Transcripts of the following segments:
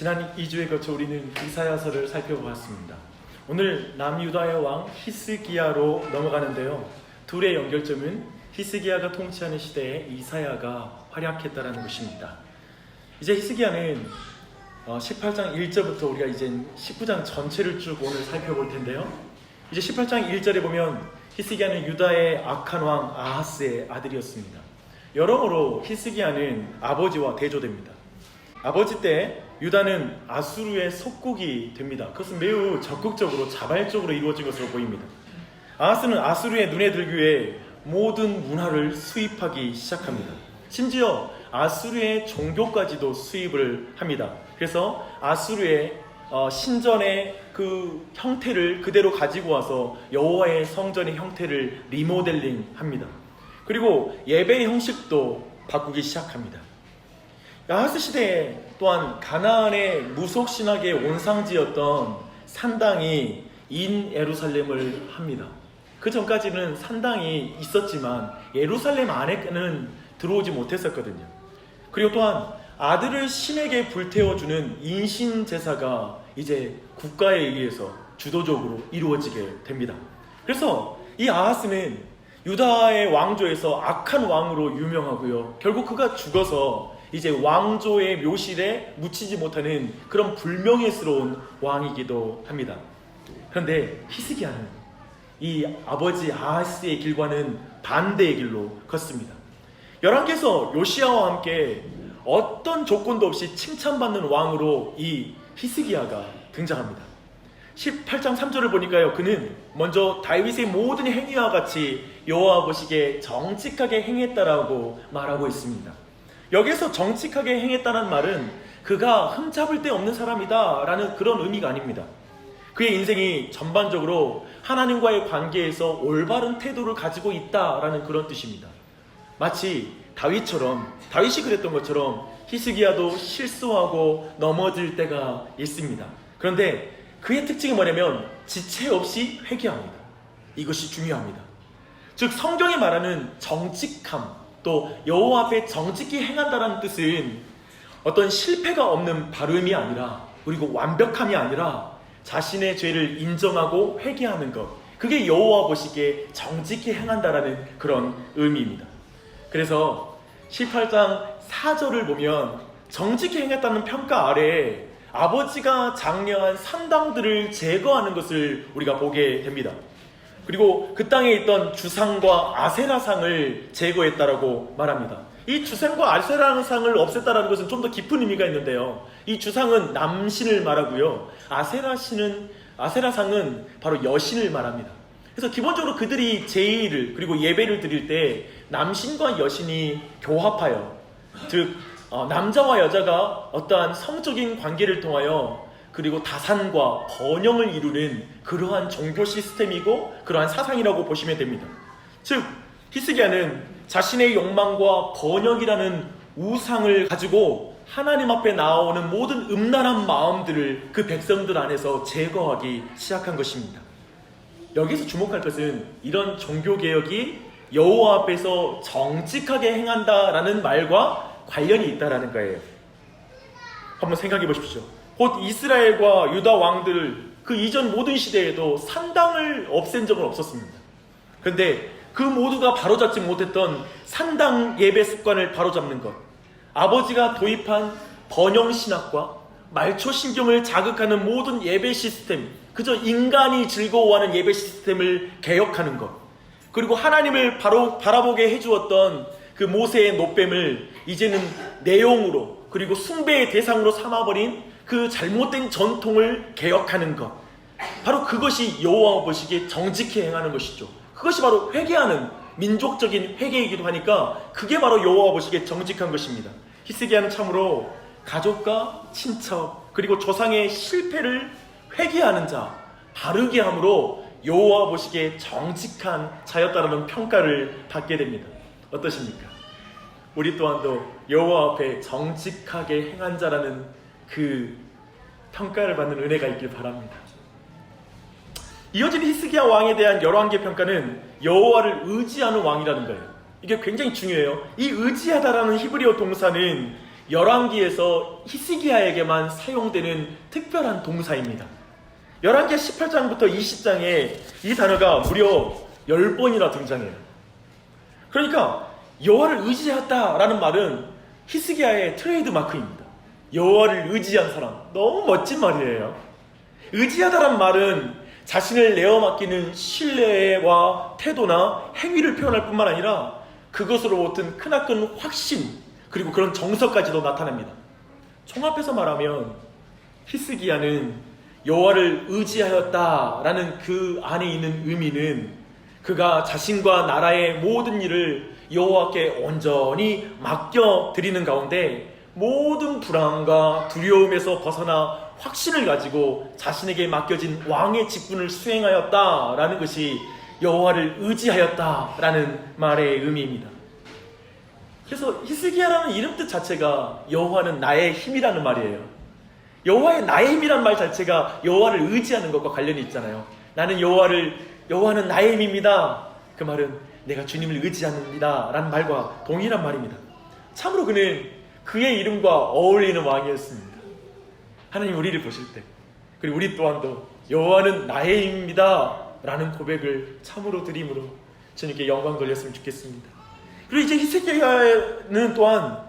지난 2주에 거쳐 우리는 이사야서를 살펴보았습니다. 오늘 남유다의 왕 히스기야로 넘어가는데요. 둘의 연결점은 히스기야가 통치하는 시대에 이사야가 활약했다는 것입니다. 이제 히스기야는 18장 1절부터 우리가 이제 19장 전체를 쭉 오늘 살펴볼 텐데요. 이제 18장 1절에 보면 히스기야는 유다의 악한 왕 아하스의 아들이었습니다. 여러모로 히스기야는 아버지와 대조됩니다. 아버지 때 유다는 아수르의 속국이 됩니다. 그것은 매우 적극적으로 자발적으로 이루어진 것으로 보입니다. 아하스는 아수르의 눈에 들기 위해 모든 문화를 수입하기 시작합니다. 심지어 아수르의 종교까지도 수입을 합니다. 그래서 아수르의 신전의 그 형태를 그대로 가지고 와서 여호와의 성전의 형태를 리모델링합니다. 그리고 예배 형식도 바꾸기 시작합니다. 아하스 시대에 또한 가나안의 무속신학의 온상지였던 산당이 인 예루살렘을 합니다. 그 전까지는 산당이 있었지만 예루살렘 안에는 들어오지 못했었거든요. 그리고 또한 아들을 신에게 불태워주는 인신제사가 이제 국가에 의해서 주도적으로 이루어지게 됩니다. 그래서 이 아하스는 유다의 왕조에서 악한 왕으로 유명하고요. 결국 그가 죽어서 이제 왕조의 묘실에 묻히지 못하는 그런 불명예스러운 왕이기도 합니다. 그런데 히스기야는 이 아버지 아하스의 길과는 반대의 길로 걷습니다. 열왕기에서 요시야와 함께 어떤 조건도 없이 칭찬받는 왕으로 이 히스기야가 등장합니다. 18장 3절을 보니까요, 그는 먼저 다윗의 모든 행위와 같이 여호와 보시기에 정직하게 행했다라고 말하고 있습니다. 여기서 정직하게 행했다는 말은 그가 흠잡을 데 없는 사람이다 라는 그런 의미가 아닙니다. 그의 인생이 전반적으로 하나님과의 관계에서 올바른 태도를 가지고 있다라는 그런 뜻입니다. 마치 다윗이 그랬던 것처럼 히스기야도 실수하고 넘어질 때가 있습니다. 그런데 그의 특징이 뭐냐면 지체 없이 회개합니다. 이것이 중요합니다. 즉 성경이 말하는 정직함, 또 여호와 앞에 정직히 행한다는 뜻은 어떤 실패가 없는 발음이 아니라, 그리고 완벽함이 아니라 자신의 죄를 인정하고 회개하는 것, 그게 여호와 보시기에 정직히 행한다라는 그런 의미입니다. 그래서 18장 4절을 보면 정직히 행했다는 평가 아래에 아버지가 장려한 산당들을 제거하는 것을 우리가 보게 됩니다. 그리고 그 땅에 있던 주상과 아세라상을 제거했다라고 말합니다. 이 주상과 아세라상을 없앴다라는 것은 좀 더 깊은 의미가 있는데요. 이 주상은 남신을 말하고요. 아세라상은 바로 여신을 말합니다. 그래서 기본적으로 그들이 제의를 그리고 예배를 드릴 때 남신과 여신이 교합하여, 즉 남자와 여자가 어떠한 성적인 관계를 통하여 그리고 다산과 번영을 이루는 그러한 종교 시스템이고 그러한 사상이라고 보시면 됩니다. 즉 히스기야는 자신의 욕망과 번영이라는 우상을 가지고 하나님 앞에 나오는 모든 음란한 마음들을 그 백성들 안에서 제거하기 시작한 것입니다. 여기서 주목할 것은 이런 종교개혁이 여호와 앞에서 정직하게 행한다라는 말과 관련이 있다는 거예요. 한번 생각해 보십시오. 곧 이스라엘과 유다 왕들 그 이전 모든 시대에도 산당을 없앤 적은 없었습니다. 그런데 그 모두가 바로잡지 못했던 산당 예배 습관을 바로잡는 것, 아버지가 도입한 번영신학과 말초신경을 자극하는 모든 예배 시스템, 그저 인간이 즐거워하는 예배 시스템을 개혁하는 것, 그리고 하나님을 바로 바라보게 해주었던 그 모세의 노뱀을 이제는 내용으로 그리고 숭배의 대상으로 삼아버린 그 잘못된 전통을 개혁하는 것, 바로 그것이 여호와 보시기에 정직히 행하는 것이죠. 그것이 바로 회개하는 민족적인 회개이기도 하니까 그게 바로 여호와 보시기에 정직한 것입니다. 히스기야는 참으로 가족과 친척 그리고 조상의 실패를 회개하는 자, 바르게 함으로 여호와 보시기에 정직한 자였다라는 평가를 받게 됩니다. 어떠십니까? 우리 또한도 여호와 앞에 정직하게 행한 자라는 그 평가를 받는 은혜가 있길 바랍니다. 이어진 히스기야 왕에 대한 열왕기의 평가는 여호와를 의지하는 왕이라는 거예요. 이게 굉장히 중요해요. 이 의지하다라는 히브리어 동사는 열왕기에서 히스기야에게만 사용되는 특별한 동사입니다. 열왕기 18장부터 20장에 이 단어가 무려 10번이나 등장해요. 그러니까 여호와를 의지하였다라는 말은 히스기야의 트레이드 마크입니다. 여호와를 의지한 사람, 너무 멋진 말이에요. 의지하다란 말은 자신을 내어 맡기는 신뢰와 태도나 행위를 표현할 뿐만 아니라 그것으로부터 크나큰 확신, 그리고 그런 정서까지도 나타납니다. 종합해서 말하면 히스기야는 여호와를 의지하였다라는 그 안에 있는 의미는 그가 자신과 나라의 모든 일을 여호와께 온전히 맡겨드리는 가운데 모든 불안과 두려움에서 벗어나 확신을 가지고 자신에게 맡겨진 왕의 직분을 수행하였다라는 것이 여호와를 의지하였다라는 말의 의미입니다. 그래서 히스기야라는 이름 뜻 자체가 여호와는 나의 힘이라는 말이에요. 여호와의 나의 힘이라는 말 자체가 여호와를 의지하는 것과 관련이 있잖아요. 나는 여호와는 나의 힘입니다. 그 말은 내가 주님을 의지합니다 라는 말과 동일한 말입니다. 참으로 그는 그의 이름과 어울리는 왕이었습니다. 하나님 우리를 보실 때, 그리고 우리 또한도 여호와는 나의 힘입니다 라는 고백을 참으로 드림으로 주님께 영광 돌렸으면 좋겠습니다. 그리고 이제 히스기야는 또한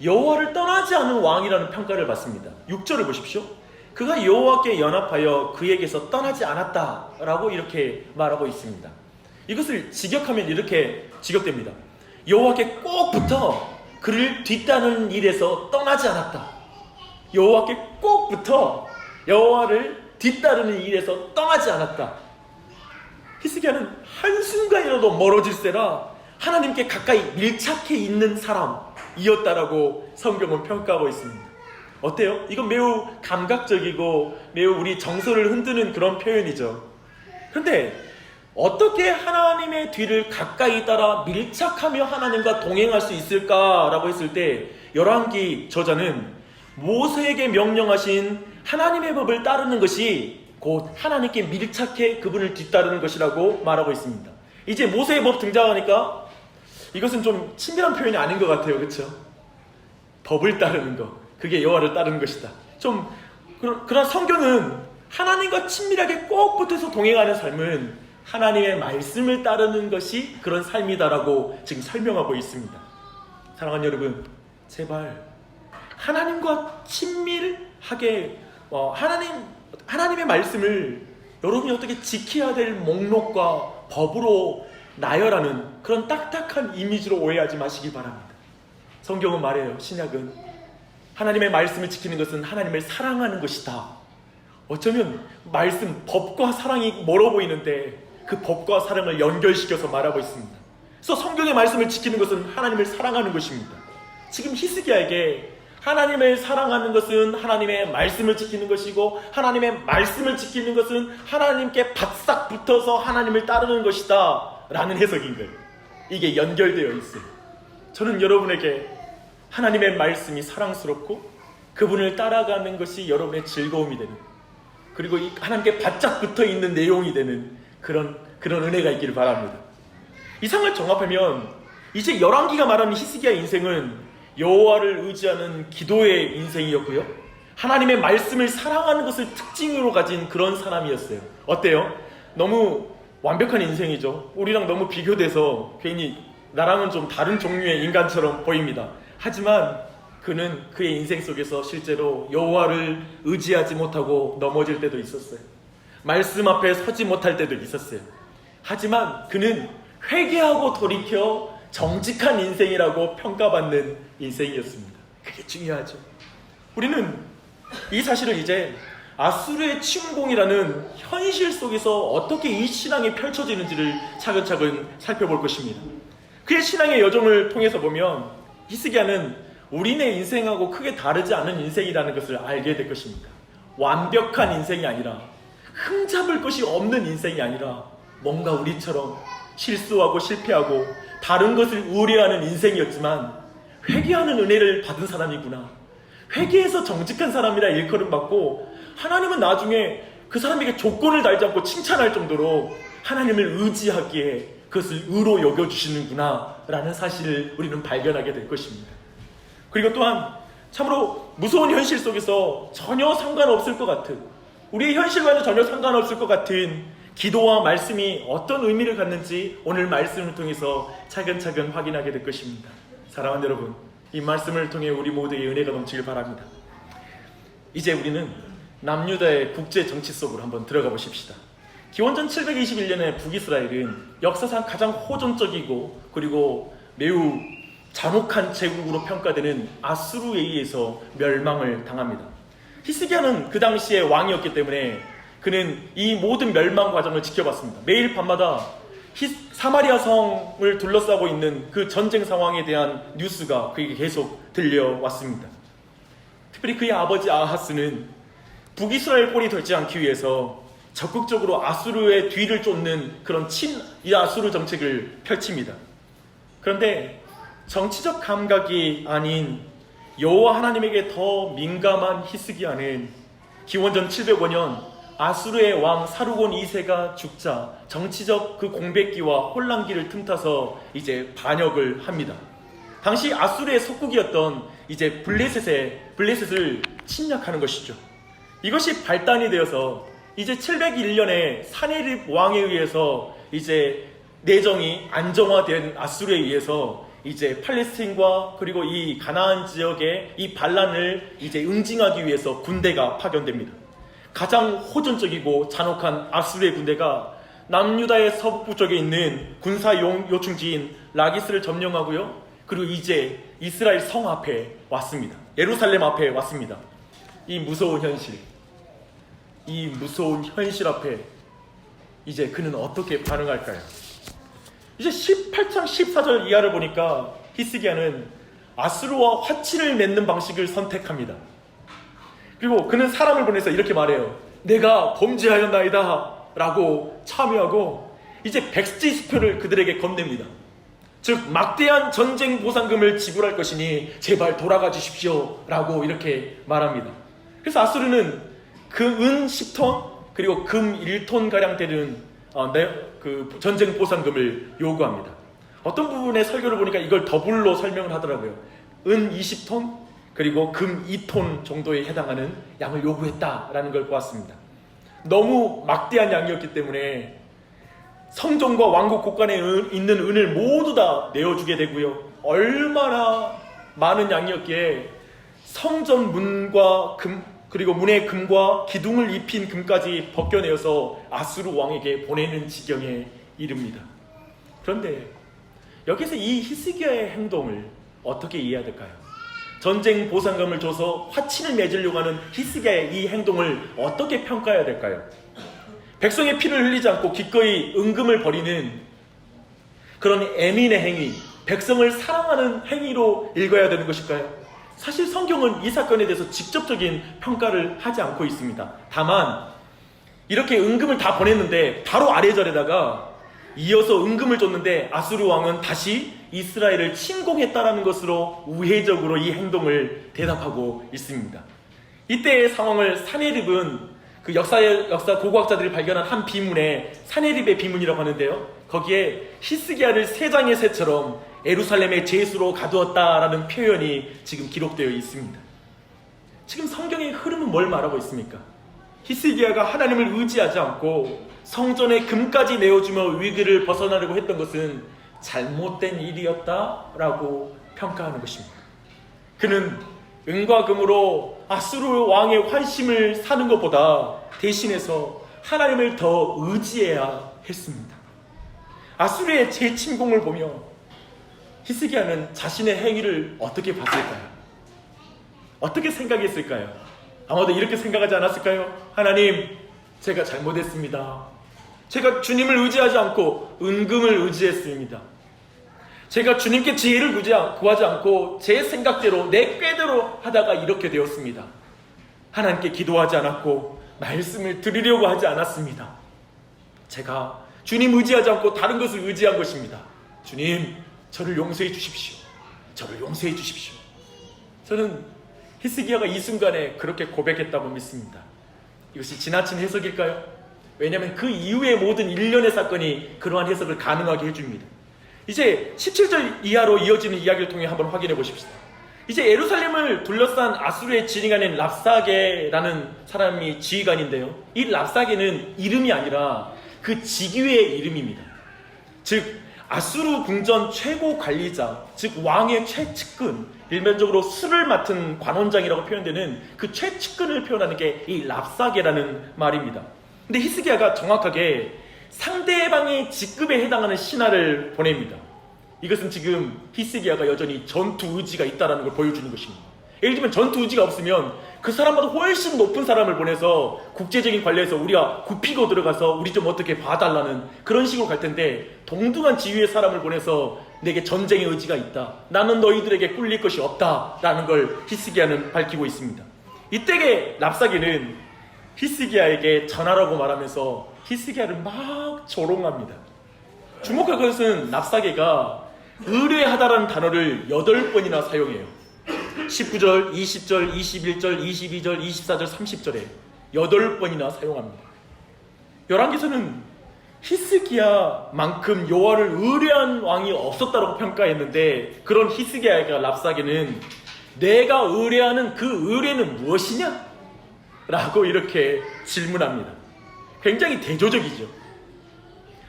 여호와를 떠나지 않은 왕이라는 평가를 받습니다. 6절을 보십시오. 그가 여호와께 연합하여 그에게서 떠나지 않았다라고 이렇게 말하고 있습니다. 이것을 직역하면 이렇게 직역됩니다. 여호와께 꼭 붙어 그를 뒤따르는 일에서 떠나지 않았다. 여호와께 꼭 붙어 여호와를 뒤따르는 일에서 떠나지 않았다. 히스기야는 한순간이라도 멀어질세라 하나님께 가까이 밀착해 있는 사람이었다라고 성경은 평가하고 있습니다. 어때요? 이건 매우 감각적이고 매우 우리 정서를 흔드는 그런 표현이죠. 그런데 어떻게 하나님의 뒤를 가까이 따라 밀착하며 하나님과 동행할 수 있을까라고 했을 때 열왕기 저자는 모세에게 명령하신 하나님의 법을 따르는 것이 곧 하나님께 밀착해 그분을 뒤따르는 것이라고 말하고 있습니다. 이제 모세의 법 등장하니까 이것은 좀 친밀한 표현이 아닌 것 같아요. 그렇죠? 법을 따르는 것, 그게 여호와를 따르는 것이다. 좀 그런 성경은 하나님과 친밀하게 꼭 붙어서 동행하는 삶은 하나님의 말씀을 따르는 것이 그런 삶이다라고 지금 설명하고 있습니다. 사랑하는 여러분, 제발 하나님과 친밀하게 하나님의 말씀을 여러분이 어떻게 지켜야 될 목록과 법으로 나열하는 그런 딱딱한 이미지로 오해하지 마시기 바랍니다. 성경은 말해요. 신약은 하나님의 말씀을 지키는 것은 하나님을 사랑하는 것이다. 어쩌면 말씀, 법과 사랑이 멀어 보이는데 그 법과 사랑을 연결시켜서 말하고 있습니다. 그래서 성경의 말씀을 지키는 것은 하나님을 사랑하는 것입니다. 지금 히스기야에게 하나님을 사랑하는 것은 하나님의 말씀을 지키는 것이고 하나님의 말씀을 지키는 것은 하나님께 바싹 붙어서 하나님을 따르는 것이다 라는 해석인 거예요. 이게 연결되어 있어요. 저는 여러분에게 하나님의 말씀이 사랑스럽고 그분을 따라가는 것이 여러분의 즐거움이 되는, 그리고 하나님께 바짝 붙어있는 내용이 되는 그런 은혜가 있기를 바랍니다. 이 상을 종합하면 이제 열왕기가 말하는 히스기야의 인생은 여호와를 의지하는 기도의 인생이었고요, 하나님의 말씀을 사랑하는 것을 특징으로 가진 그런 사람이었어요. 어때요? 너무 완벽한 인생이죠. 우리랑 너무 비교돼서 괜히 나랑은 좀 다른 종류의 인간처럼 보입니다. 하지만 그는 그의 인생 속에서 실제로 여호와를 의지하지 못하고 넘어질 때도 있었어요. 말씀 앞에 서지 못할 때도 있었어요. 하지만 그는 회개하고 돌이켜 정직한 인생이라고 평가받는 인생이었습니다. 그게 중요하죠. 우리는 이 사실을 이제 아수르의 침공이라는 현실 속에서 어떻게 이 신앙이 펼쳐지는지를 차근차근 살펴볼 것입니다. 그의 신앙의 여정을 통해서 보면 히스기야는 우리네 인생하고 크게 다르지 않은 인생이라는 것을 알게 될 것입니다. 완벽한 인생이 아니라, 흠잡을 것이 없는 인생이 아니라 뭔가 우리처럼 실수하고 실패하고 다른 것을 우려하는 인생이었지만 회개하는 은혜를 받은 사람이구나, 회개해서 정직한 사람이라 일컬음 받고 하나님은 나중에 그 사람에게 조건을 달지 않고 칭찬할 정도로 하나님을 의지하기에 그것을 의로 여겨주시는구나 라는 사실을 우리는 발견하게 될 것입니다. 그리고 또한 참으로 무서운 현실 속에서 전혀 상관없을 것 같은, 우리의 현실과는 전혀 상관없을 것 같은 기도와 말씀이 어떤 의미를 갖는지 오늘 말씀을 통해서 차근차근 확인하게 될 것입니다. 사랑하는 여러분, 이 말씀을 통해 우리 모두에게 은혜가 넘치길 바랍니다. 이제 우리는 남유다의 국제 정치 속으로 한번 들어가 보십시다. 기원전 721년에 북이스라엘은 역사상 가장 호전적이고 그리고 매우 잔혹한 제국으로 평가되는 아수르에 의해서 멸망을 당합니다. 히스기야는 그 당시의 왕이었기 때문에 그는 이 모든 멸망 과정을 지켜봤습니다. 매일 밤마다 사마리아 성을 둘러싸고 있는 그 전쟁 상황에 대한 뉴스가 그에게 계속 들려왔습니다. 특별히 그의 아버지 아하스는 북이스라엘 꼴이 되지 않기 위해서 적극적으로 아수르의 뒤를 쫓는 그런 친아수르 정책을 펼칩니다. 그런데 정치적 감각이 아닌 여호와 하나님에게 더 민감한 히스기야는 기원전 705년 아수르의 왕 사르곤 2세가 죽자 정치적 그 공백기와 혼란기를 틈타서 이제 반역을 합니다. 당시 아수르의 속국이었던 이제 블레셋을 침략하는 것이죠. 이것이 발단이 되어서 이제 701년에 사네립 왕에 의해서 이제 내정이 안정화된 아수르에 의해서 이제 팔레스틴과 그리고 이 가나안 지역의 이 반란을 이제 응징하기 위해서 군대가 파견됩니다. 가장 호전적이고 잔혹한 아수르의 군대가 남유다의 서북부 쪽에 있는 군사 요충지인 라기스를 점령하고요. 그리고 이제 이스라엘 성 앞에 왔습니다. 예루살렘 앞에 왔습니다. 이 무서운 현실 앞에 이제 그는 어떻게 반응할까요? 이제 18장 14절 이하를 보니까 히스기야는 아수르와 화친을 맺는 방식을 선택합니다. 그리고 그는 사람을 보내서 이렇게 말해요. 내가 범죄하였나이다 라고 참여하고 이제 백지수표를 그들에게 건넵니다. 즉 막대한 전쟁 보상금을 지불할 것이니 제발 돌아가 주십시오 라고 이렇게 말합니다. 그래서 아수르는 그 은 10톤 그리고 금 1톤가량 되는 그 전쟁 보상금을 요구합니다. 어떤 부분의 설교를 보니까 이걸 더블로 설명을 하더라고요. 은 20톤 그리고 금 2톤 정도에 해당하는 양을 요구했다라는 걸 보았습니다. 너무 막대한 양이었기 때문에 성전과 왕국 곳간에 있는 은을 모두 다 내어주게 되고요. 얼마나 많은 양이었기에 성전 문과 금 그리고 문의 금과 기둥을 입힌 금까지 벗겨내어서 아수르 왕에게 보내는 지경에 이릅니다. 그런데 여기서 이 히스기야의 행동을 어떻게 이해해야 될까요? 전쟁 보상금을 줘서 화친을 맺으려고 하는 히스기야의 이 행동을 어떻게 평가해야 될까요? 백성의 피를 흘리지 않고 기꺼이 은금을 버리는 그런 애민의 행위, 백성을 사랑하는 행위로 읽어야 되는 것일까요? 사실 성경은 이 사건에 대해서 직접적인 평가를 하지 않고 있습니다. 다만 이렇게 은금을 다 보냈는데 바로 아래 절에다가 이어서 은금을 줬는데 아수르 왕은 다시 이스라엘을 침공했다라는 것으로 우회적으로 이 행동을 대답하고 있습니다. 이때의 상황을 사네립은 그 역사 고고학자들이 발견한 한 비문에 사네립의 비문이라고 하는데요. 거기에 히스기야를 세 장의 새처럼 예루살렘의 제수로 가두었다라는 표현이 지금 기록되어 있습니다. 지금 성경의 흐름은 뭘 말하고 있습니까? 히스기야가 하나님을 의지하지 않고 성전의 금까지 내어주며 위기를 벗어나려고 했던 것은 잘못된 일이었다라고 평가하는 것입니다. 그는 은과 금으로 아수르 왕의 환심을 사는 것보다 대신해서 하나님을 더 의지해야 했습니다. 아수르의 재침공을 보며 히스기야는 자신의 행위를 어떻게 봤을까요? 어떻게 생각했을까요? 아마도 이렇게 생각하지 않았을까요? 하나님, 제가 잘못했습니다. 제가 주님을 의지하지 않고 은금을 의지했습니다. 제가 주님께 지혜를 구하지 않고 제 생각대로 내 꾀대로 하다가 이렇게 되었습니다. 하나님께 기도하지 않았고 말씀을 드리려고 하지 않았습니다. 제가 주님 의지하지 않고 다른 것을 의지한 것입니다. 주님, 저를 용서해 주십시오. 저를 용서해 주십시오. 저는 히스기야가 이 순간에 그렇게 고백했다고 믿습니다. 이것이 지나친 해석일까요? 왜냐하면 그 이후의 모든 일련의 사건이 그러한 해석을 가능하게 해줍니다. 이제 17절 이하로 이어지는 이야기를 통해 한번 확인해 보십시다. 이제 예루살렘을 둘러싼 아수르의 지휘관인 랍사게라는 사람이 지휘관인데요. 이 랍사게는 이름이 아니라 그 직위의 이름입니다. 즉 아수르 궁전 최고 관리자, 즉 왕의 최측근, 일면적으로 술을 맡은 관원장이라고 표현되는 그 최측근을 표현하는 게 이 랍사게라는 말입니다. 근데 히스기야가 정확하게 상대방의 직급에 해당하는 신하를 보냅니다. 이것은 지금 히스기야가 여전히 전투 의지가 있다는 걸 보여주는 것입니다. 예를 들면 전투 의지가 없으면 그 사람보다 훨씬 높은 사람을 보내서 국제적인 관리에서 우리가 굽히고 들어가서 우리 좀 어떻게 봐달라는 그런 식으로 갈 텐데, 동등한 지위의 사람을 보내서 내게 전쟁의 의지가 있다, 나는 너희들에게 꿀릴 것이 없다 라는 걸 히스기야는 밝히고 있습니다. 이때에 랍사게는 히스기야에게 전하라고 말하면서 히스기야를 막 조롱합니다. 주목할 것은 랍사게가 의뢰하다라는 단어를 8번이나 사용해요. 19절, 20절, 21절, 22절, 24절, 30절에 8번이나 사용합니다. 열왕기서는 히스기야만큼 여호와를 의뢰한 왕이 없었다고 평가했는데, 그런 히스기야가 랍사게는 내가 의뢰하는 그 의뢰는 무엇이냐? 라고 이렇게 질문합니다. 굉장히 대조적이죠.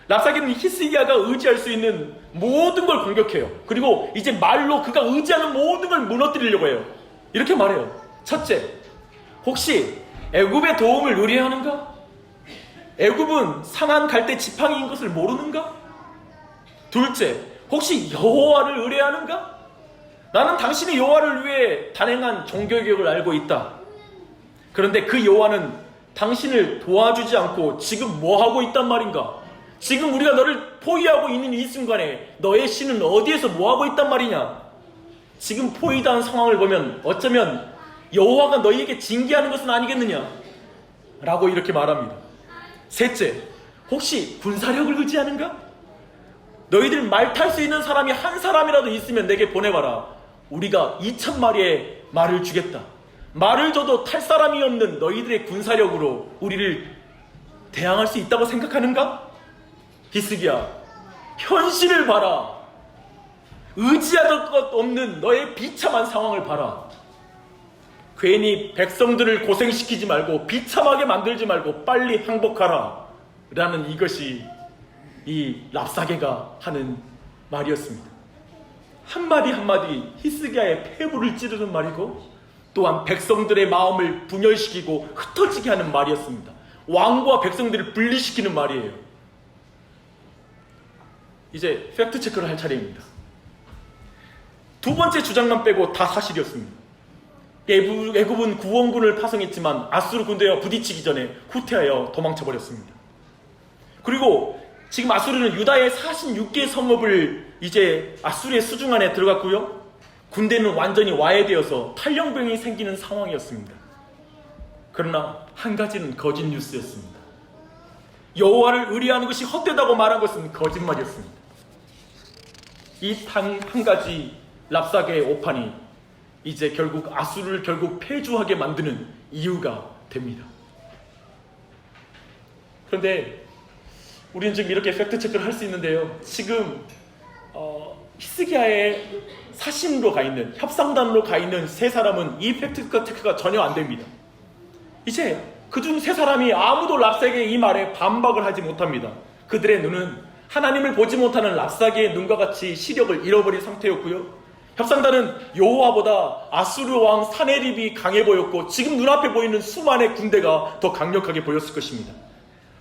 랍사게는 히스기야가 의지할 수 있는 모든 걸 공격해요. 그리고 이제 말로 그가 의지하는 모든 걸 무너뜨리려고 해요. 이렇게 말해요. 첫째, 혹시 애굽의 도움을 의뢰하는가? 애굽은 상한 갈대 지팡이인 것을 모르는가? 둘째, 혹시 여호와를 의뢰하는가? 나는 당신이 여호와를 위해 단행한 종교개혁을 알고 있다. 그런데 그 여호와는 당신을 도와주지 않고 지금 뭐하고 있단 말인가? 지금 우리가 너를 포위하고 있는 이 순간에 너의 신은 어디에서 뭐하고 있단 말이냐? 지금 포위당한 상황을 보면 어쩌면 여호와가 너희에게 징계하는 것은 아니겠느냐? 라고 이렇게 말합니다. 셋째, 혹시 군사력을 의지하는가? 너희들 말 탈 수 있는 사람이 한 사람이라도 있으면 내게 보내봐라. 우리가 2,000마리의 말을 주겠다. 말을 줘도 탈 사람이 없는 너희들의 군사력으로 우리를 대항할 수 있다고 생각하는가? 히스기야, 현실을 봐라. 의지할 것 없는 너의 비참한 상황을 봐라. 괜히 백성들을 고생시키지 말고 비참하게 만들지 말고 빨리 항복하라 라는 이것이 이 랍사게가 하는 말이었습니다. 한마디 한마디 히스기야의 폐부를 찌르는 말이고, 또한 백성들의 마음을 분열시키고 흩어지게 하는 말이었습니다. 왕과 백성들을 분리시키는 말이에요. 이제 팩트체크를 할 차례입니다. 두 번째 주장만 빼고 다 사실이었습니다. 애굽은 구원군을 파송했지만 아수르 군대와 부딪히기 전에 후퇴하여 도망쳐버렸습니다. 그리고 지금 아수르는 유다의 46개 성읍을 이제 아수르의 수중 안에 들어갔고요. 군대는 완전히 와해되어서 탈영병이 생기는 상황이었습니다. 그러나 한 가지는 거짓 뉴스였습니다. 여호와를 의뢰하는 것이 헛되다고 말한 것은 거짓말이었습니다. 이 한 가지 랍사게의 오판이 이제 결국 아수르를 결국 패주하게 만드는 이유가 됩니다. 그런데 우리는 지금 이렇게 팩트체크를 할 수 있는데요. 지금 히스기야의 사신으로 가 있는, 협상단으로 가 있는 세 사람은 이 팩트체크가 전혀 안 됩니다. 이제 그중 세 사람이 아무도 랍사게의 이 말에 반박을 하지 못합니다. 그들의 눈은 하나님을 보지 못하는 랍사게의 눈과 같이 시력을 잃어버린 상태였고요. 협상단은 여호와보다 아수르 왕 사네립이 강해 보였고, 지금 눈앞에 보이는 수많은 군대가 더 강력하게 보였을 것입니다.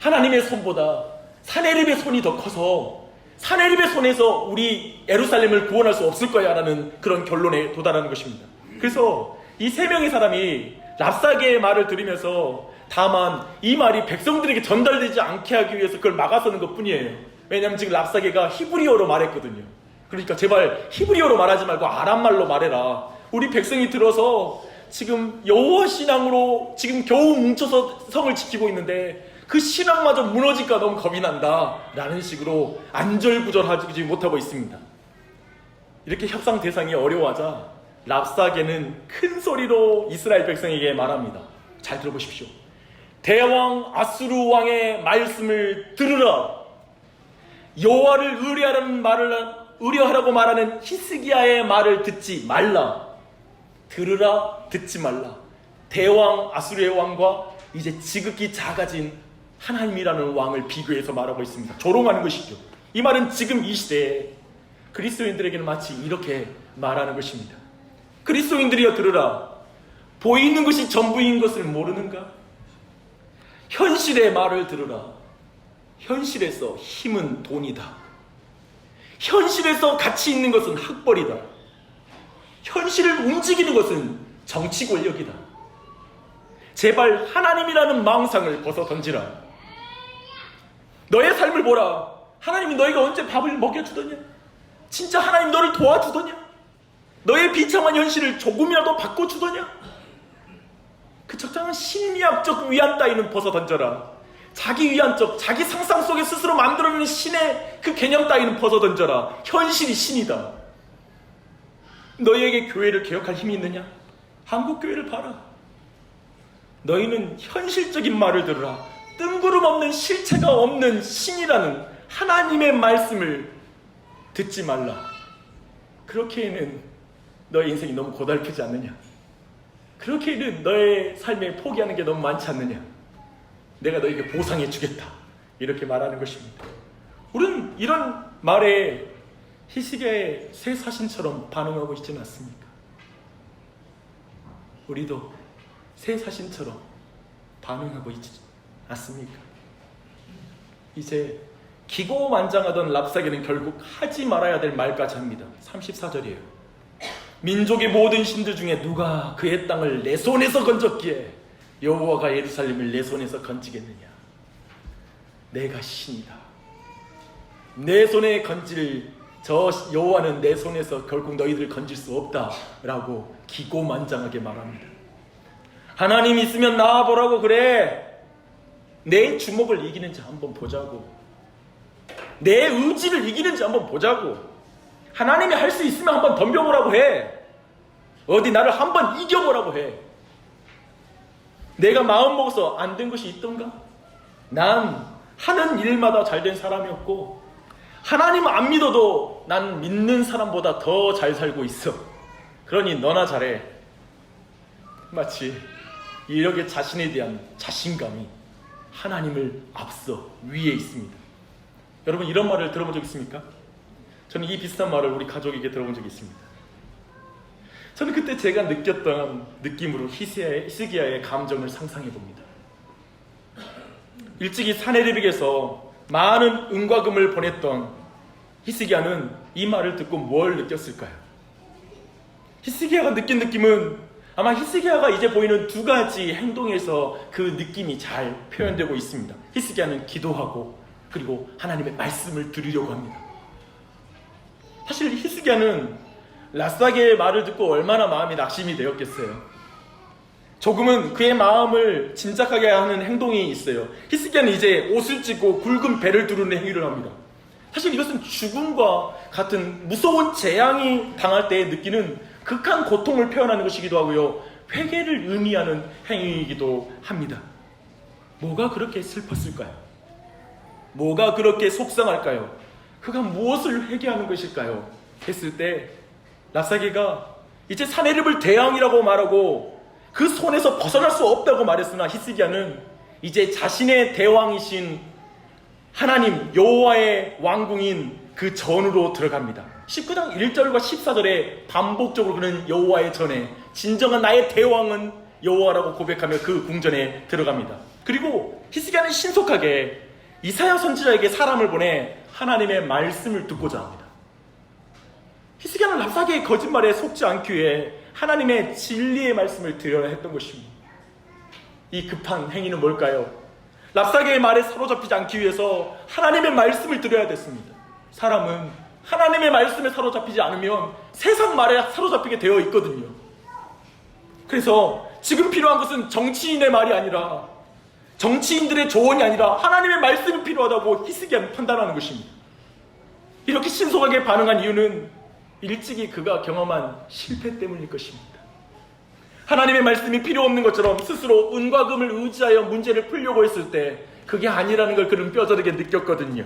하나님의 손보다 사네립의 손이 더 커서 사네립의 손에서 우리 예루살렘을 구원할 수 없을 거야 라는 그런 결론에 도달하는 것입니다. 그래서 이 세 명의 사람이 랍사게의 말을 들으면서 다만 이 말이 백성들에게 전달되지 않게 하기 위해서 그걸 막아서는 것 뿐이에요. 왜냐하면 지금 랍사게가 히브리어로 말했거든요. 그러니까 제발 히브리어로 말하지 말고 아람말로 말해라. 우리 백성이 들어서 지금 여호와 신앙으로 지금 겨우 뭉쳐서 성을 지키고 있는데 그 신앙마저 무너질까 너무 겁이 난다 라는 식으로 안절부절하지 못하고 있습니다. 이렇게 협상 대상이 어려워하자 랍사게는 큰 소리로 이스라엘 백성에게 말합니다. 잘 들어보십시오. 대왕 아수르 왕의 말씀을 들으라. 여호와를 의뢰하라고 말하는 히스기야의 말을 듣지 말라. 들으라 듣지 말라. 대왕 아수르의 왕과 이제 지극히 작아진 하나님이라는 왕을 비교해서 말하고 있습니다. 조롱하는 것이죠. 이 말은 지금 이 시대에 그리스도인들에게는 마치 이렇게 말하는 것입니다. 그리스도인들이여 들으라. 보이는 것이 전부인 것을 모르는가? 현실의 말을 들으라. 현실에서 힘은 돈이다. 현실에서 가치 있는 것은 학벌이다. 현실을 움직이는 것은 정치 권력이다. 제발 하나님이라는 망상을 벗어 던지라. 너의 삶을 보라. 하나님이 너희가 언제 밥을 먹여주더냐? 진짜 하나님 너를 도와주더냐? 너의 비참한 현실을 조금이라도 바꿔주더냐? 그 적당한 심리학적 위안 따위는 벗어 던져라. 자기 위안적, 자기 상상 속에 스스로 만들어내는 신의 그 개념 따위는 벗어 던져라. 현실이 신이다. 너희에게 교회를 개혁할 힘이 있느냐? 한국교회를 봐라. 너희는 현실적인 말을 들으라. 뜬구름 없는 실체가 없는 신이라는 하나님의 말씀을 듣지 말라. 그렇게는 너의 인생이 너무 고달프지 않느냐? 그렇게는 너의 삶에 포기하는 게 너무 많지 않느냐? 내가 너에게 보상해 주겠다. 이렇게 말하는 것입니다. 우리는 이런 말에 히스기야의 새 사신처럼 반응하고 있지는 않습니까? 우리도 새 사신처럼 반응하고 있지 않습니까? 이제 기고만장하던 랍사게는 결국 하지 말아야 될 말까지 합니다. 34절이에요. 민족의 모든 신들 중에 누가 그의 땅을 내 손에서 건졌기에 여호와가 예루살렘을 내 손에서 건지겠느냐? 내가 신이다. 내 손에 건질 저 여호와는 내 손에서 결국 너희들 건질 수 없다라고 기고만장하게 말합니다. 하나님 있으면 나와보라고 그래. 내 주먹을 이기는지 한번 보자고. 내 의지를 이기는지 한번 보자고. 하나님이 할 수 있으면 한번 덤벼보라고 해. 어디 나를 한번 이겨보라고 해. 내가 마음 먹어서 안 된 것이 있던가? 난 하는 일마다 잘된 사람이었고 하나님 안 믿어도 난 믿는 사람보다 더 잘 살고 있어. 그러니 너나 잘해. 마치 이렇게 자신에 대한 자신감이 하나님을 앞서 위에 있습니다. 여러분 이런 말을 들어본 적 있습니까? 저는 이 비슷한 말을 우리 가족에게 들어본 적이 있습니다. 저는 그때 제가 느꼈던 느낌으로 히스기야의 감정을 상상해 봅니다. 일찍이 사내리빅에서 많은 은과 금을 보냈던 히스기야는 이 말을 듣고 뭘 느꼈을까요? 히스기야가 느낀 느낌은 아마 히스기야가 이제 보이는 두 가지 행동에서 그 느낌이 잘 표현되고 있습니다. 히스기야는 기도하고 그리고 하나님의 말씀을 들으려고 합니다. 사실 히스기야는 랍사게의 말을 듣고 얼마나 마음이 낙심이 되었겠어요. 조금은 그의 마음을 짐작하게 하는 행동이 있어요. 히스기야는 이제 옷을 찢고 굵은 배를 두르는 행위를 합니다. 사실 이것은 죽음과 같은 무서운 재앙이 당할 때 느끼는 극한 고통을 표현하는 것이기도 하고요. 회개를 의미하는 행위이기도 합니다. 뭐가 그렇게 슬펐을까요? 뭐가 그렇게 속상할까요? 그가 무엇을 회개하는 것일까요? 했을 때 랍사게가 이제 사내립을 대왕이라고 말하고 그 손에서 벗어날 수 없다고 말했으나 히스기야는 이제 자신의 대왕이신 하나님 여호와의 왕궁인 그 전으로 들어갑니다. 19장 1절과 14절에 반복적으로 그는 여호와의 전에 진정한 나의 대왕은 여호와라고 고백하며 그 궁전에 들어갑니다. 그리고 히스기야는 신속하게 이사야 선지자에게 사람을 보내 하나님의 말씀을 듣고자 합니다. 히스기야는 랍사게의 거짓말에 속지 않기 위해 하나님의 진리의 말씀을 들어야 했던 것입니다. 이 급한 행위는 뭘까요? 랍사게의 말에 사로잡히지 않기 위해서 하나님의 말씀을 들어야 됐습니다. 사람은 하나님의 말씀에 사로잡히지 않으면 세상 말에 사로잡히게 되어 있거든요. 그래서 지금 필요한 것은 정치인의 말이 아니라 정치인들의 조언이 아니라 하나님의 말씀이 필요하다고 히스기야는 판단하는 것입니다. 이렇게 신속하게 반응한 이유는 일찍이 그가 경험한 실패 때문일 것입니다. 하나님의 말씀이 필요 없는 것처럼 스스로 은과 금을 의지하여 문제를 풀려고 했을 때 그게 아니라는 걸 그는 뼈저리게 느꼈거든요.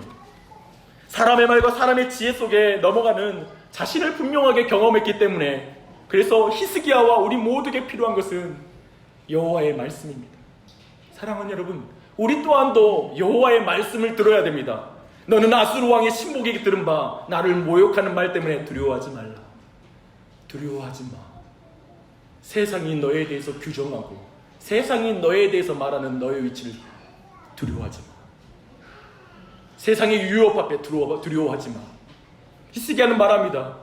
사람의 말과 사람의 지혜 속에 넘어가는 자신을 분명하게 경험했기 때문에 그래서 히스기야와 우리 모두에게 필요한 것은 여호와의 말씀입니다. 사랑하는 여러분, 우리 또한도 여호와의 말씀을 들어야 됩니다. 너는 아수르 왕의 신복에게 들은 바 나를 모욕하는 말 때문에 두려워하지 말라. 두려워하지 마. 세상이 너에 대해서 규정하고 세상이 너에 대해서 말하는 너의 위치를 두려워하지 마. 세상의 유혹 앞에 두려워하지 마. 히스기야는 말합니다.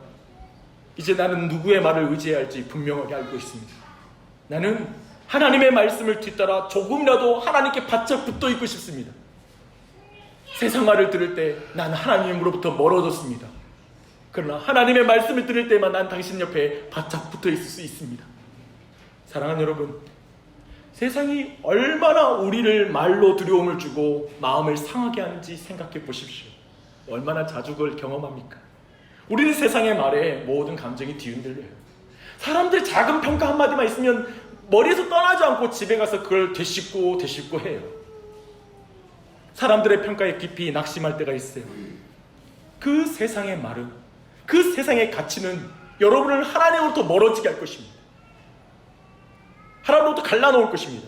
이제 나는 누구의 말을 의지해야 할지 분명하게 알고 있습니다. 나는 하나님의 말씀을 뒤따라 조금이라도 하나님께 바짝 붙어 있고 싶습니다. 세상 말을 들을 때 나는 하나님으로부터 멀어졌습니다. 그러나 하나님의 말씀을 들을 때만 난 당신 옆에 바짝 붙어 있을 수 있습니다. 사랑하는 여러분, 세상이 얼마나 우리를 말로 두려움을 주고 마음을 상하게 하는지 생각해 보십시오. 얼마나 자주 그걸 경험합니까? 우리는 세상의 말에 모든 감정이 뒤흔들려요. 사람들 작은 평가 한마디만 있으면 머리에서 떠나지 않고 집에 가서 그걸 되씹고 해요. 사람들의 평가에 깊이 낙심할 때가 있어요. 그 세상의 말은, 그 세상의 가치는 여러분을 하나님으로부터 멀어지게 할 것입니다. 하나님으로부터 갈라놓을 것입니다.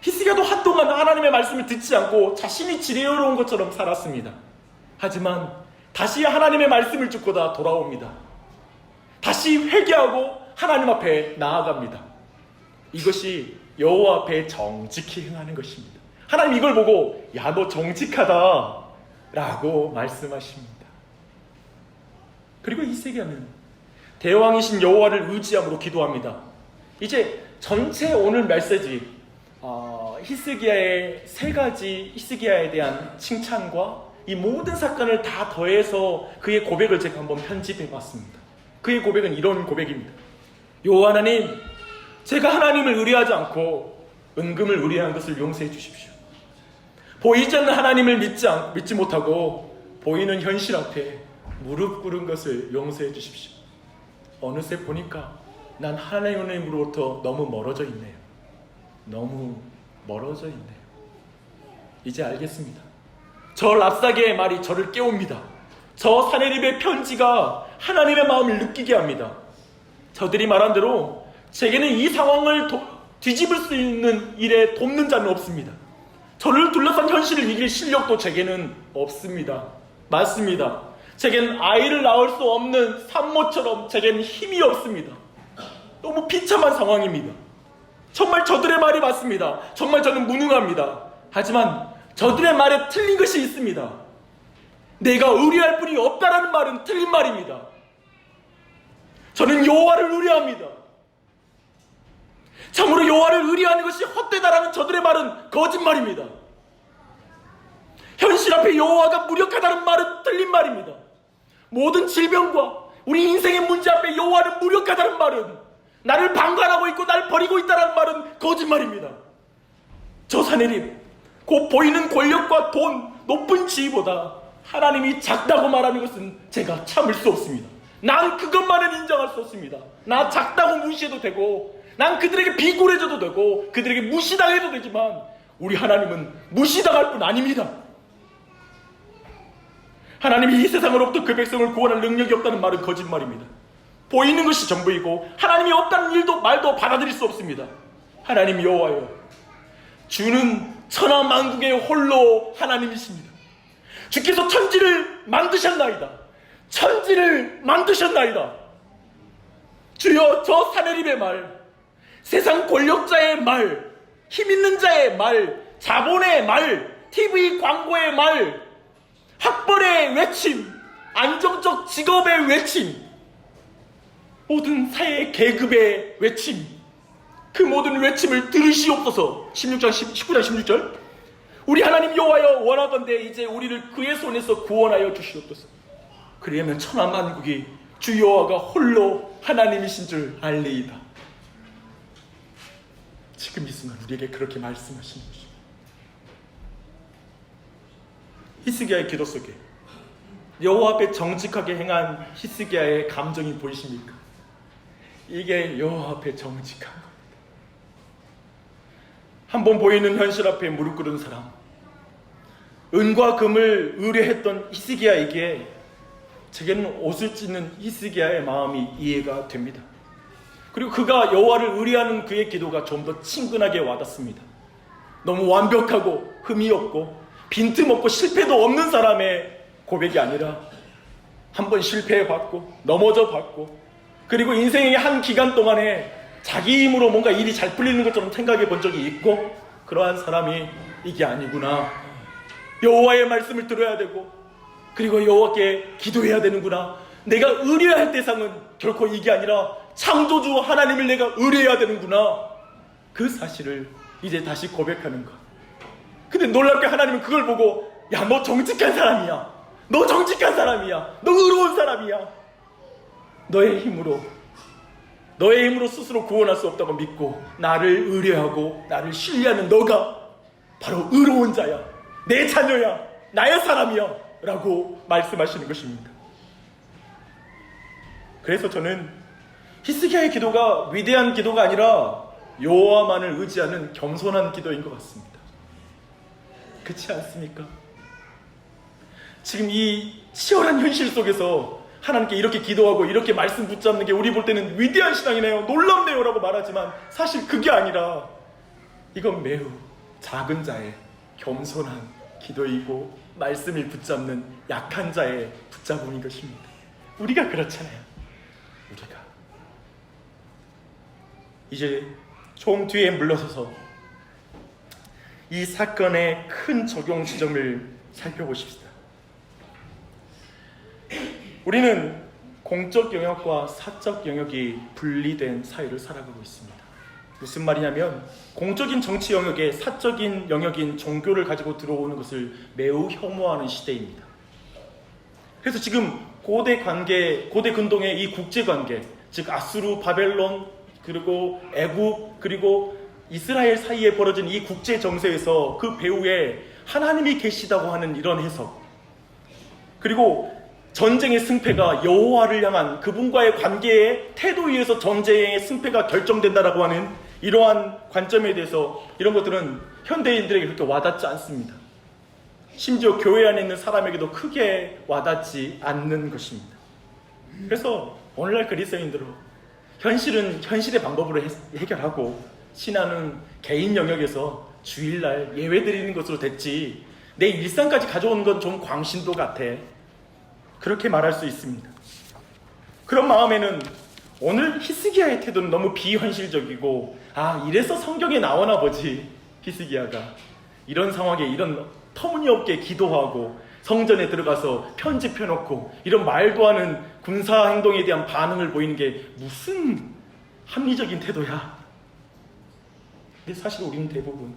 히스기야도 한동안 하나님의 말씀을 듣지 않고 자신이 지혜로운 것처럼 살았습니다. 하지만 다시 하나님의 말씀을 듣고다 돌아옵니다. 다시 회개하고 하나님 앞에 나아갑니다. 이것이 여호와 앞에 정직히 행하는 것입니다. 하나님 이걸 보고 야, 너 정직하다 라고 말씀하십니다. 그리고 히스기야는 대왕이신 여호와를 의지함으로 기도합니다. 이제 전체 오늘 메시지 히스기야의 세 가지 히스기야에 대한 칭찬과 이 모든 사건을 다 더해서 그의 고백을 제가 한번 편집해 봤습니다. 그의 고백은 이런 고백입니다. 여호와 하나님, 제가 하나님을 의뢰하지 않고 은금을 의뢰한 것을 용서해 주십시오. 보이지 않는 하나님을 믿지 못하고 보이는 현실 앞에 무릎 꿇은 것을 용서해 주십시오. 어느새 보니까 난 하나님으로부터 너무 멀어져 있네요. 너무 멀어져 있네요. 이제 알겠습니다. 저 랍사게의 말이 저를 깨웁니다. 저 사내립의 편지가 하나님의 마음을 느끼게 합니다. 저들이 말한 대로 제게는 이 상황을 뒤집을 수 있는 일에 돕는 자는 없습니다. 저를 둘러싼 현실을 이길 실력도 제게는 없습니다. 맞습니다. 제게는 아이를 낳을 수 없는 산모처럼 제게는 힘이 없습니다. 너무 비참한 상황입니다. 정말 저들의 말이 맞습니다. 정말 저는 무능합니다. 하지만 저들의 말에 틀린 것이 있습니다. 내가 의뢰할 분이 없다라는 말은 틀린 말입니다. 저는 여호와를 의뢰합니다. 참으로 여호와를 의뢰하는 것이 헛되다라는 저들의 말은 거짓말입니다. 현실 앞에 여호와가 무력하다는 말은 틀린 말입니다. 모든 질병과 우리 인생의 문제 앞에 여호와는 무력하다는 말은, 나를 방관하고 있고 나를 버리고 있다는 말은 거짓말입니다. 저 사내립, 곧 보이는 권력과 돈, 높은 지위보다 하나님이 작다고 말하는 것은 제가 참을 수 없습니다. 난 그것만은 인정할 수 없습니다. 나 작다고 무시해도 되고, 난 그들에게 비굴해져도 되고, 그들에게 무시당해도 되지만 우리 하나님은 무시당할 뿐 아닙니다. 하나님이 이 세상으로부터 그 백성을 구원할 능력이 없다는 말은 거짓말입니다. 보이는 것이 전부이고 하나님이 없다는 일도 말도 받아들일 수 없습니다. 하나님 여호와여, 주는 천하 만국의 홀로 하나님이십니다. 주께서 천지를 만드셨나이다. 천지를 만드셨나이다. 주여, 저 사내립의 말, 세상 권력자의 말, 힘있는 자의 말, 자본의 말, TV 광고의 말, 학벌의 외침, 안정적 직업의 외침, 모든 사회 계급의 외침, 그 모든 외침을 들으시옵소서. 19장 16절 우리 하나님 여호와여, 원하건대 이제 우리를 그의 손에서 구원하여 주시옵소서. 그리하면 천하만국이 주 여호와가 홀로 하나님이신 줄 알리이다. 지금 이 순간 우리에게 그렇게 말씀하시는 것입니다. 히스기야의 기도 속에 여호와 앞에 정직하게 행한 히스기야의 감정이 보이십니까? 이게 여호와 앞에 정직한 겁니다. 한번 보이는 현실 앞에 무릎 꿇은 사람, 은과 금을 의뢰했던 히스기야에게 제게는 옷을 찢는 히스기야의 마음이 이해가 됩니다. 그리고 그가 여호와를 의뢰하는 그의 기도가 좀 더 친근하게 와닿습니다. 너무 완벽하고 흠이 없고 빈틈없고 실패도 없는 사람의 고백이 아니라 한번 실패해봤고 넘어져봤고 그리고 인생의 한 기간 동안에 자기 힘으로 뭔가 일이 잘 풀리는 것처럼 생각해 본 적이 있고 그러한 사람이 이게 아니구나. 여호와의 말씀을 들어야 되고 그리고 여호와께 기도해야 되는구나. 내가 의뢰할 대상은 결코 이게 아니라 창조주 하나님을 내가 의뢰해야 되는구나. 그 사실을 이제 다시 고백하는 것. 근데 놀랍게 하나님은 그걸 보고 야, 너 정직한 사람이야. 너 정직한 사람이야. 너 의로운 사람이야. 너의 힘으로 스스로 구원할 수 없다고 믿고 나를 의뢰하고 나를 신뢰하는 너가 바로 의로운 자야. 내 자녀야. 나의 사람이야. 라고 말씀하시는 것입니다. 그래서 저는 히스기야의 기도가 위대한 기도가 아니라 여호와만을 의지하는 겸손한 기도인 것 같습니다. 그렇지 않습니까? 지금 이 치열한 현실 속에서 하나님께 이렇게 기도하고 이렇게 말씀 붙잡는 게 우리 볼 때는 위대한 신앙이네요, 놀랍네요 라고 말하지만 사실 그게 아니라 이건 매우 작은 자의 겸손한 기도이고 말씀을 붙잡는 약한 자의 붙잡음인 것입니다. 우리가 그렇잖아요. 우리가 이제 총 뒤에 물러서서 이 사건의 큰 적용 지점을 살펴보십시다. 우리는 공적 영역과 사적 영역이 분리된 사회를 살아가고 있습니다. 무슨 말이냐면 공적인 정치 영역에 사적인 영역인 종교를 가지고 들어오는 것을 매우 혐오하는 시대입니다. 그래서 지금 고대 근동의 이 국제 관계, 즉 아수르, 바벨론, 그리고 애굽, 그리고 이스라엘 사이에 벌어진 이 국제 정세에서 그 배후에 하나님이 계시다고 하는 이런 해석, 그리고 전쟁의 승패가 여호와를 향한 그분과의 관계의 태도에 의해서 전쟁의 승패가 결정된다라고 하는 이러한 관점에 대해서 이런 것들은 현대인들에게 그렇게 와닿지 않습니다. 심지어 교회 안에 있는 사람에게도 크게 와닿지 않는 것입니다. 그래서 오늘날 그리스도인들은 현실은 현실의 방법으로 해결하고 신앙은 개인 영역에서 주일날 예외 드리는 것으로 됐지 내 일상까지 가져오는 건 좀 광신도 같아. 그렇게 말할 수 있습니다. 그런 마음에는 오늘 히스기야의 태도는 너무 비현실적이고 이래서 성경에 나오나 보지. 히스기야가 이런 상황에 이런 터무니없게 기도하고 성전에 들어가서 편지 펴놓고 이런 말도 않은 군사 행동에 대한 반응을 보이는 게 무슨 합리적인 태도야. 근데 사실 우리는 대부분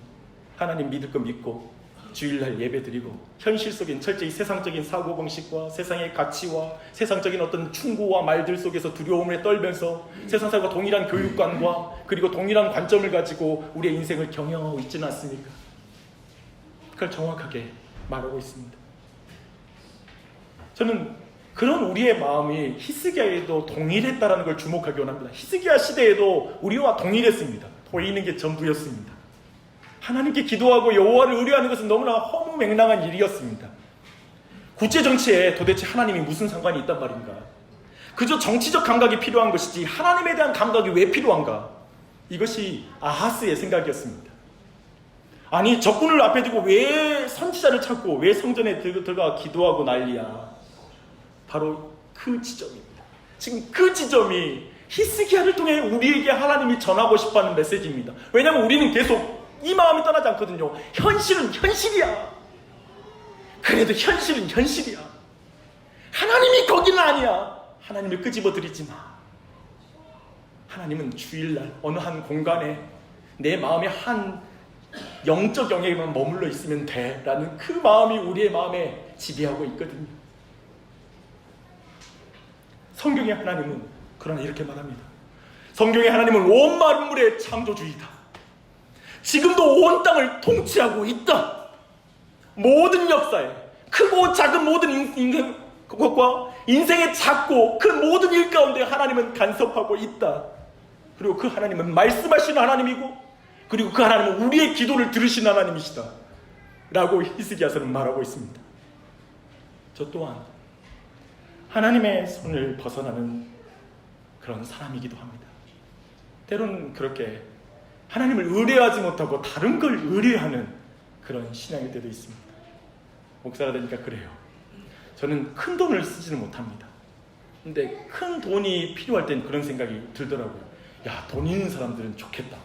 하나님 믿을 거 믿고 주일날 예배드리고 현실 속인 철저히 세상적인 사고방식과 세상의 가치와 세상적인 어떤 충고와 말들 속에서 두려움에 떨면서 세상 사람과 동일한 교육관과 그리고 동일한 관점을 가지고 우리의 인생을 경영하고 있지는 않습니까? 그걸 정확하게 말하고 있습니다. 저는 그런 우리의 마음이 히스기야에도 동일했다는 걸 주목하기 원합니다. 히스기야 시대에도 우리와 동일했습니다. 보이는 게 전부였습니다. 하나님께 기도하고 여호와를 의뢰하는 것은 너무나 허무맹랑한 일이었습니다. 국제정치에 도대체 하나님이 무슨 상관이 있단 말인가? 그저 정치적 감각이 필요한 것이지 하나님에 대한 감각이 왜 필요한가? 이것이 아하스의 생각이었습니다. 아니, 적군을 앞에 두고 왜 선지자를 찾고 왜 성전에 들어가 기도하고 난리야? 바로 그 지점입니다. 지금 그 지점이 히스기야를 통해 우리에게 하나님이 전하고 싶어하는 메시지입니다. 왜냐하면 우리는 계속 이 마음이 떠나지 않거든요. 현실은 현실이야. 그래도 현실은 현실이야. 하나님이 거기는 아니야. 하나님을 끄집어들이지 마. 하나님은 주일날 어느 한 공간에 내 마음의 한 영적 영역에만 머물러 있으면 돼 라는 그 마음이 우리의 마음에 지배하고 있거든요. 성경의 하나님은 그러나 이렇게 말합니다. 성경의 하나님은 온 만물의 창조주이다. 지금도 온 땅을 통치하고 있다. 모든 역사에 크고 작은 모든 인생 것과 인생의 작고 큰 모든 일 가운데 하나님은 간섭하고 있다. 그리고 그 하나님은 말씀하시는 하나님이고 그리고 그 하나님은 우리의 기도를 들으시는 하나님이시다 라고 히스기야서는 말하고 있습니다. 저 또한 하나님의 손을 벗어나는 그런 사람이기도 합니다. 때로는 그렇게 하나님을 의뢰하지 못하고 다른 걸 의뢰하는 그런 신앙일 때도 있습니다. 목사가 되니까 그래요. 저는 큰 돈을 쓰지는 못합니다. 근데 큰 돈이 필요할 땐 그런 생각이 들더라고요. 야, 돈 있는 사람들은 좋겠다.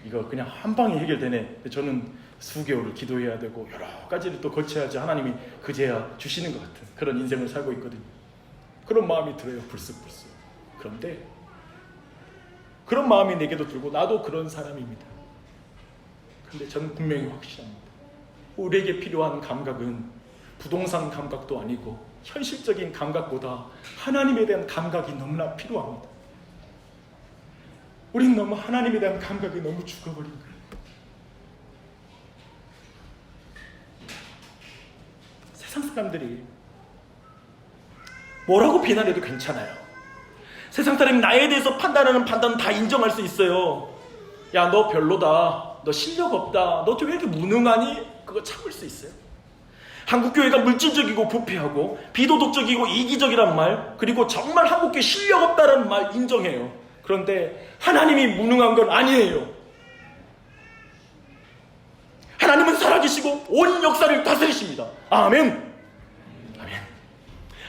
이거 그냥 한 방에 해결되네. 근데 저는 수개월을 기도해야 되고 여러 가지를 또 거쳐야지 하나님이 그제야 주시는 것 같은 그런 인생을 살고 있거든요. 그런 마음이 들어요. 불쑥불쑥. 그런데 그런 마음이 내게도 들고 나도 그런 사람입니다. 근데 저는 분명히 확신합니다. 우리에게 필요한 감각은 부동산 감각도 아니고 현실적인 감각보다 하나님에 대한 감각이 너무나 필요합니다. 우린 너무 하나님에 대한 감각이 너무 죽어버린 거예요. 세상 사람들이 뭐라고 비난해도 괜찮아요. 세상 사람이 나에 대해서 판단하는 판단은 다 인정할 수 있어요. 야, 너 별로다. 너 실력 없다. 너 좀 왜 이렇게 무능하니? 그거 참을 수 있어요. 한국교회가 물질적이고 부패하고 비도덕적이고 이기적이란 말, 그리고 정말 한국교회 실력 없다라는 말 인정해요. 그런데 하나님이 무능한 건 아니에요. 하나님은 살아계시고 온 역사를 다스리십니다. 아멘. 아멘.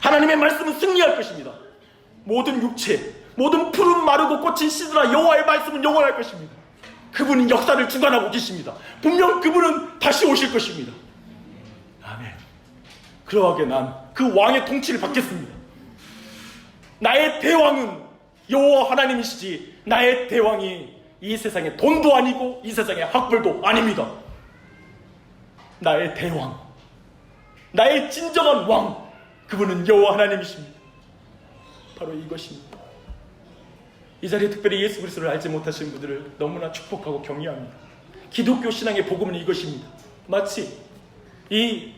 하나님의 말씀은 승리할 것입니다. 모든 육체, 모든 푸른 마르고 꽃인 시드라 여호와의 말씀은 영원할 것입니다. 그분은 역사를 주관하고 계십니다. 분명 그분은 다시 오실 것입니다. 아멘. 그러하게 난 그 왕의 통치를 받겠습니다. 나의 대왕은 여호와 하나님이시지 나의 대왕이 이 세상의 돈도 아니고 이 세상의 학벌도 아닙니다. 나의 대왕, 나의 진정한 왕, 그분은 여호와 하나님이십니다. 바로 이것입니다. 이 자리에 특별히 예수 그리스도를 알지 못하시는 분들을 너무나 축복하고 격려합니다. 기독교 신앙의 복음은 이것입니다. 마치 이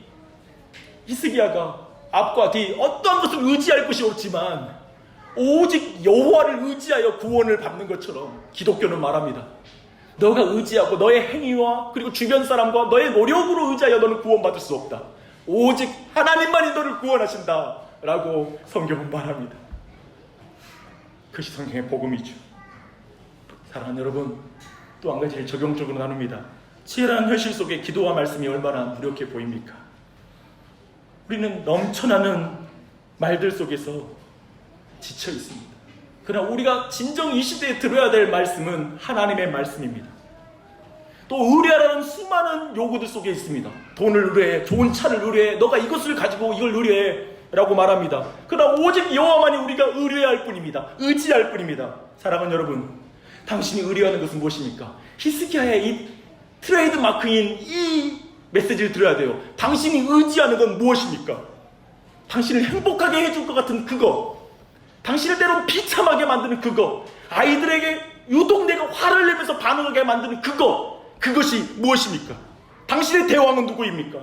히스기야가 앞과 뒤 어떠한 것을 의지할 것이 없지만 오직 여호와를 의지하여 구원을 받는 것처럼 기독교는 말합니다. 너가 의지하고 너의 행위와 그리고 주변 사람과 너의 노력으로 의지하여 너는 구원받을 수 없다. 오직 하나님만이 너를 구원하신다 라고 성경은 말합니다. 그것이 성경의 복음이죠. 사랑하는 여러분, 또 한 가지를 적용적으로 나눕니다. 치열한 현실 속에 기도와 말씀이 얼마나 무력해 보입니까? 우리는 넘쳐나는 말들 속에서 지쳐 있습니다. 그러나 우리가 진정 이 시대에 들어야 될 말씀은 하나님의 말씀입니다. 또 의뢰하라는 수많은 요구들 속에 있습니다. 돈을 의뢰해, 좋은 차를 의뢰해, 너가 이것을 가지고 이걸 의뢰해 라고 말합니다. 그러나 오직 여호와만이 우리가 의뢰할 뿐입니다. 의지할 뿐입니다. 사랑하는 여러분, 당신이 의뢰하는 것은 무엇입니까? 히스기야의 이 트레이드 마크인 이 메시지를 들어야 돼요. 당신이 의지하는 건 무엇입니까? 당신을 행복하게 해줄 것 같은 그거, 당신을 때론 비참하게 만드는 그거, 아이들에게 유독 내가 화를 내면서 반응하게 만드는 그것이 무엇입니까? 당신의 대왕은 누구입니까?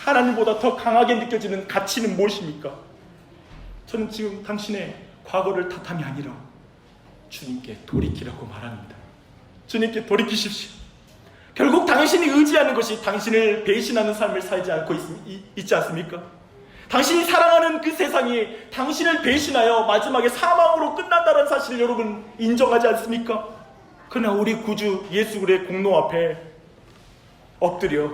하나님보다 더 강하게 느껴지는 가치는 무엇입니까? 저는 지금 당신의 과거를 탓함이 아니라 주님께 돌이키라고 말합니다. 주님께 돌이키십시오. 결국 당신이 의지하는 것이 당신을 배신하는 삶을 살지 않고 있지 않습니까? 당신이 사랑하는 그 세상이 당신을 배신하여 마지막에 사망으로 끝난다는 사실을 여러분 인정하지 않습니까? 그러나 우리 구주 예수 그리스도의 공로 앞에 엎드려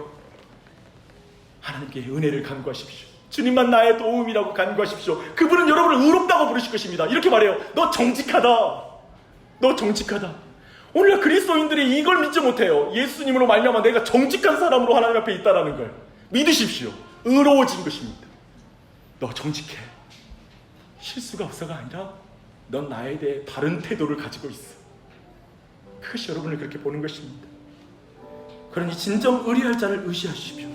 하나님께 은혜를 간구하십시오. 주님만 나의 도움이라고 간구하십시오. 그분은 여러분을 의롭다고 부르실 것입니다. 이렇게 말해요. 너 정직하다. 너 정직하다. 오늘날 그리스도인들이 이걸 믿지 못해요. 예수님으로 말미암아 내가 정직한 사람으로 하나님 앞에 있다라는 걸 믿으십시오. 의로워진 것입니다. 너 정직해. 실수가 없어가 아니라 넌 나에 대해 바른 태도를 가지고 있어. 그것이 여러분을 그렇게 보는 것입니다. 그러니 진정 의리할 자를 의지하십시오.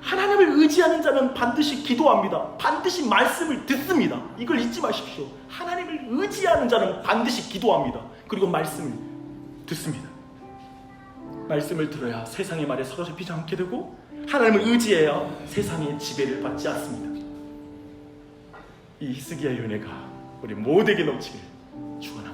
하나님을 의지하는 자는 반드시 기도합니다. 반드시 말씀을 듣습니다. 이걸 잊지 마십시오. 하나님을 의지하는 자는 반드시 기도합니다. 그리고 말씀을 듣습니다. 말씀을 들어야 세상의 말에 사로잡히지 않게 되고 하나님을 의지해야 세상의 지배를 받지 않습니다. 이 히스기야의 은혜가 우리 모두에게 넘치길 축원합니다.